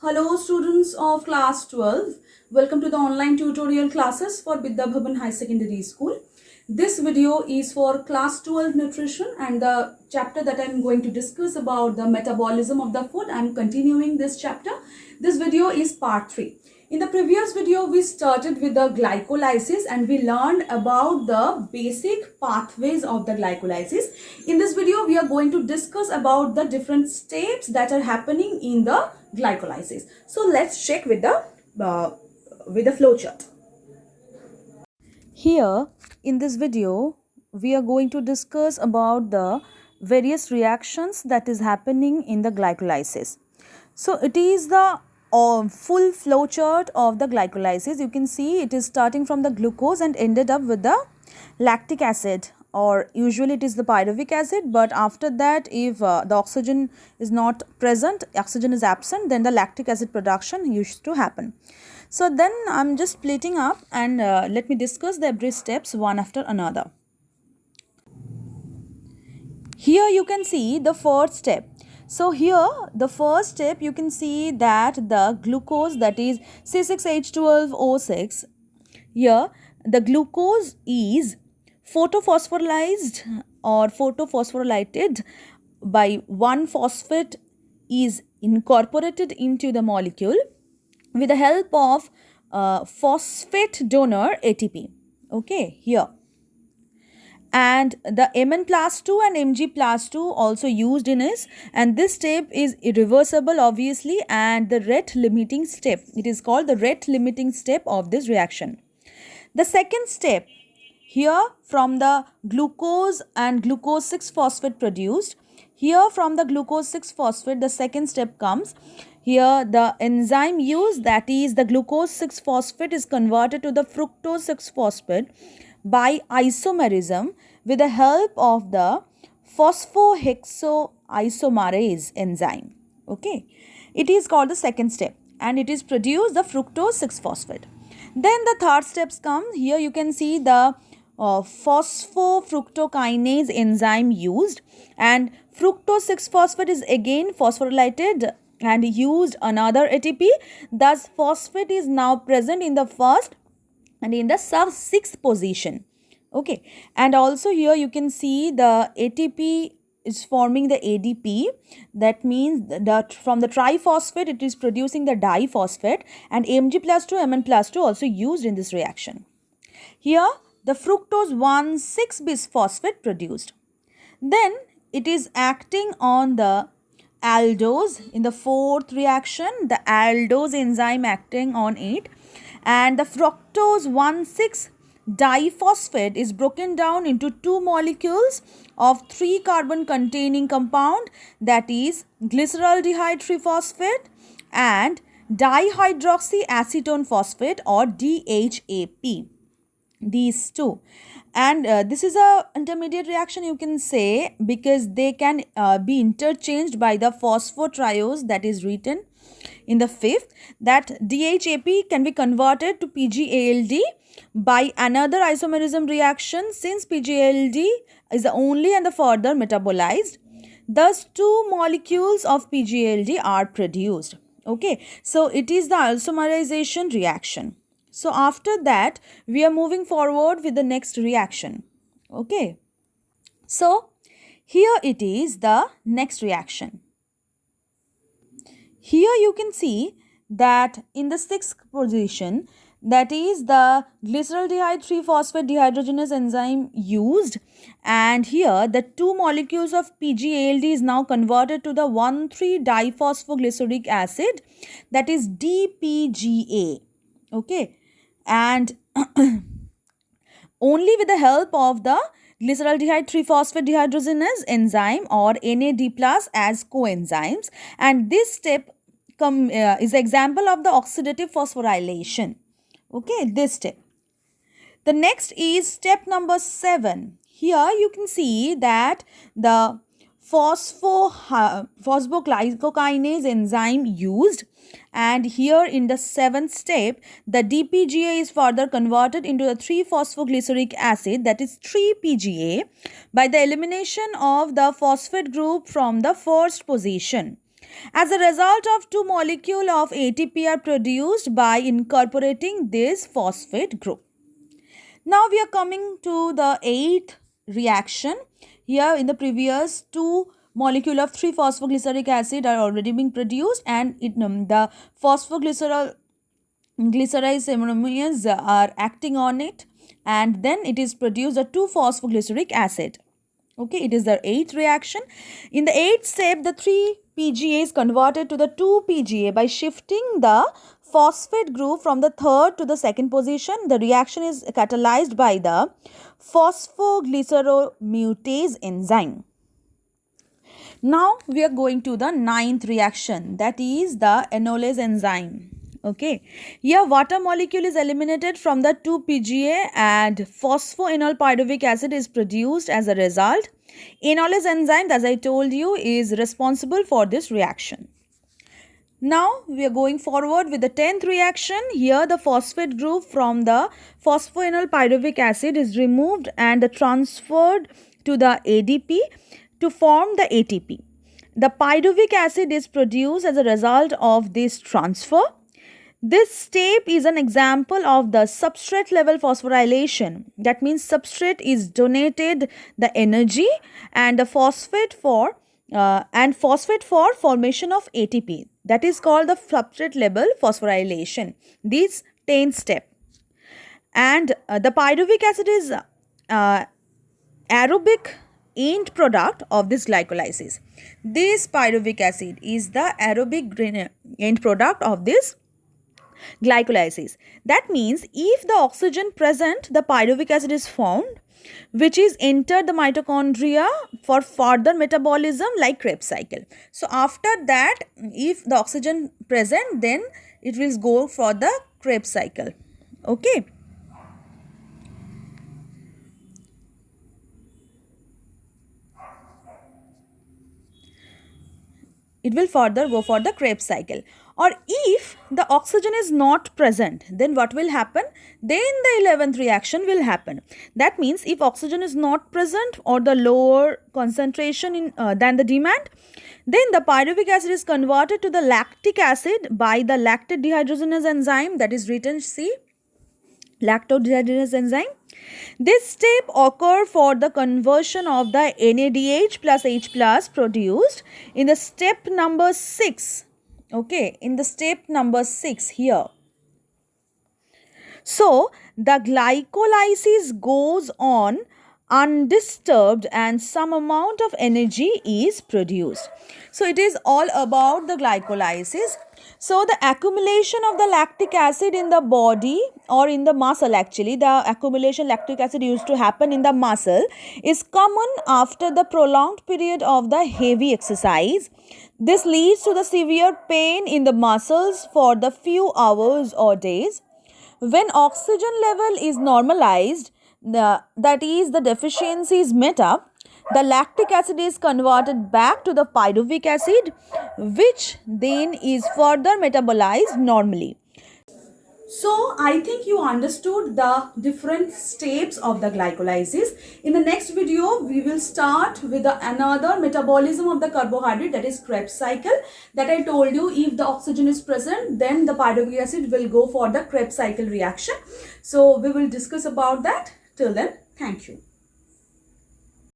Hello students of class 12. Welcome to the online tutorial classes for Vidya Bhavan High Secondary School. This video is for class 12 nutrition and the chapter that I am going to discuss about the metabolism of the food. I am continuing this chapter. This video is part 3. In the previous video, we started with the glycolysis and we learned about the basic pathways of the glycolysis. In this video, we are going to discuss about the different steps that are happening in the glycolysis. So let's check with the flow chart. Here in this video, we are going to discuss about the various reactions that is happening in the glycolysis. So it is the full flow chart of the glycolysis. You can see it is starting from the glucose and ended up with the lactic acid, or usually it is the pyruvic acid, but after that if the oxygen is not present, oxygen is absent, then the lactic acid production used to happen. So then I'm just splitting up and let me discuss the every steps one after another. Here you can see the first step. So here the first step, you can see that the glucose, that is C6H12O6, here the glucose is photophosphorylated or photophosphorylated by 1-phosphate is incorporated into the molecule with the help of phosphate donor ATP. Okay, here. And the Mn plus 2 and Mg plus 2 also used in this, and this step is irreversible obviously, and the rate limiting step. It is called the rate limiting step of this reaction. The second step, here from the glucose and glucose 6-phosphate produced, here from the glucose 6-phosphate the second step comes. Here the enzyme used, that is the glucose 6-phosphate, is converted to the fructose 6-phosphate by isomerism with the help of the phosphohexoisomerase enzyme. Okay, it is called the second step, and it is produced the fructose 6-phosphate. Then the third steps come. Here you can see the phosphofructokinase enzyme used, and fructose 6-phosphate is again phosphorylated and used another ATP. Thus phosphate is now present in the first and in the sixth position. Okay, and also here you can see the ATP is forming the ADP. That means that from the triphosphate it is producing the diphosphate, and Mg plus 2, Mn plus 2 also used in this reaction. Here the fructose 1,6-bisphosphate produced. Then it is acting on the aldose in the fourth reaction, the aldose enzyme acting on it, and the fructose 1,6-diphosphate is broken down into two molecules of 3-carbon containing compound, that is glyceraldehyde triphosphate and dihydroxyacetone phosphate, or DHAP. These two, and this is a intermediate reaction, you can say, because they can be interchanged by the phosphotriose that is written in the fifth, that DHAP can be converted to PGALD by another isomerism reaction, since PGALD is the only and the further metabolized. Thus two molecules of PGALD are produced. Okay, so it is the isomerization reaction. So after that we are moving forward with the next reaction. Okay, so here it is the next reaction. Here you can see that in the sixth position, that is the glyceraldehyde 3-phosphate dehydrogenase enzyme used, and here the two molecules of PGALD is now converted to the 1,3-diphosphoglyceric acid, that is DPGA. Okay, and only with the help of the glyceraldehyde 3-phosphate dehydrogenase enzyme, or NAD plus, as coenzymes, and this step is an example of the oxidative phosphorylation. Okay, this step. The next is step number 7. Here you can see that the phosphoglycokinase enzyme used, and here in the seventh step the DPGA is further converted into the 3-phosphoglyceric acid, that is 3-PGA, by the elimination of the phosphate group from the first position. As a result of two molecules of ATP are produced by incorporating this phosphate group. Now we are coming to the eighth reaction. Here in the previous two molecule of 3-phosphoglyceric acid are already being produced, and the phosphoglycerol glycerides amines are acting on it, and then it is produced a 2-phosphoglyceric acid. Okay, it is the eighth reaction. In the eighth step, the 3-PGA is converted to the 2-PGA by shifting the phosphate group from the third to the second position. The reaction is catalyzed by the phosphoglyceromutase enzyme. Now we are going to the ninth reaction, that is the enolase enzyme. Okay, here water molecule is eliminated from the 2-PGA and phosphoenol pyruvic acid is produced as a result. Enolase enzyme, as I told you, is responsible for this reaction. Now we are going forward with the 10th reaction. Here the phosphate group from the phosphoenol pyruvic acid is removed and transferred to the ADP to form the ATP. The pyruvic acid is produced as a result of this transfer. This step is an example of the substrate level phosphorylation. That means substrate is donated the energy and the phosphate for formation of ATP. That is called the substrate level phosphorylation. This 10th step. And the pyruvic acid is aerobic end product of this glycolysis. This pyruvic acid is the aerobic end product of this glycolysis. That means if the oxygen present, the pyruvic acid is formed, which is entered the mitochondria for further metabolism like Krebs cycle. So after that, if the oxygen present, then it will go for the Krebs cycle. Okay. It will further go for the Krebs cycle. Or if the oxygen is not present, then what will happen? Then the 11th reaction will happen. That means if oxygen is not present or the lower concentration than the demand, then the pyruvic acid is converted to the lactic acid by the lactate dehydrogenase enzyme, that is written C, lactate dehydrogenase enzyme. This step occurs for the conversion of the NADH plus H plus produced in the step number 6. Okay, in the step number 6 here. So, the glycolysis goes on undisturbed and some amount of energy is produced. So, it is all about the glycolysis. So, the accumulation of the lactic acid in the body or in the muscle, actually the accumulation lactic acid used to happen in the muscle is common after the prolonged period of the heavy exercise. This leads to the severe pain in the muscles for the few hours or days. When oxygen level is normalized, that is the deficiency is met up, the lactic acid is converted back to the pyruvic acid, which then is further metabolized normally. So, I think you understood the different steps of the glycolysis. In the next video, we will start with another metabolism of the carbohydrate, that is Krebs cycle, that I told you if the oxygen is present, then the pyruvic acid will go for the Krebs cycle reaction. So, we will discuss about that. Till then, thank you.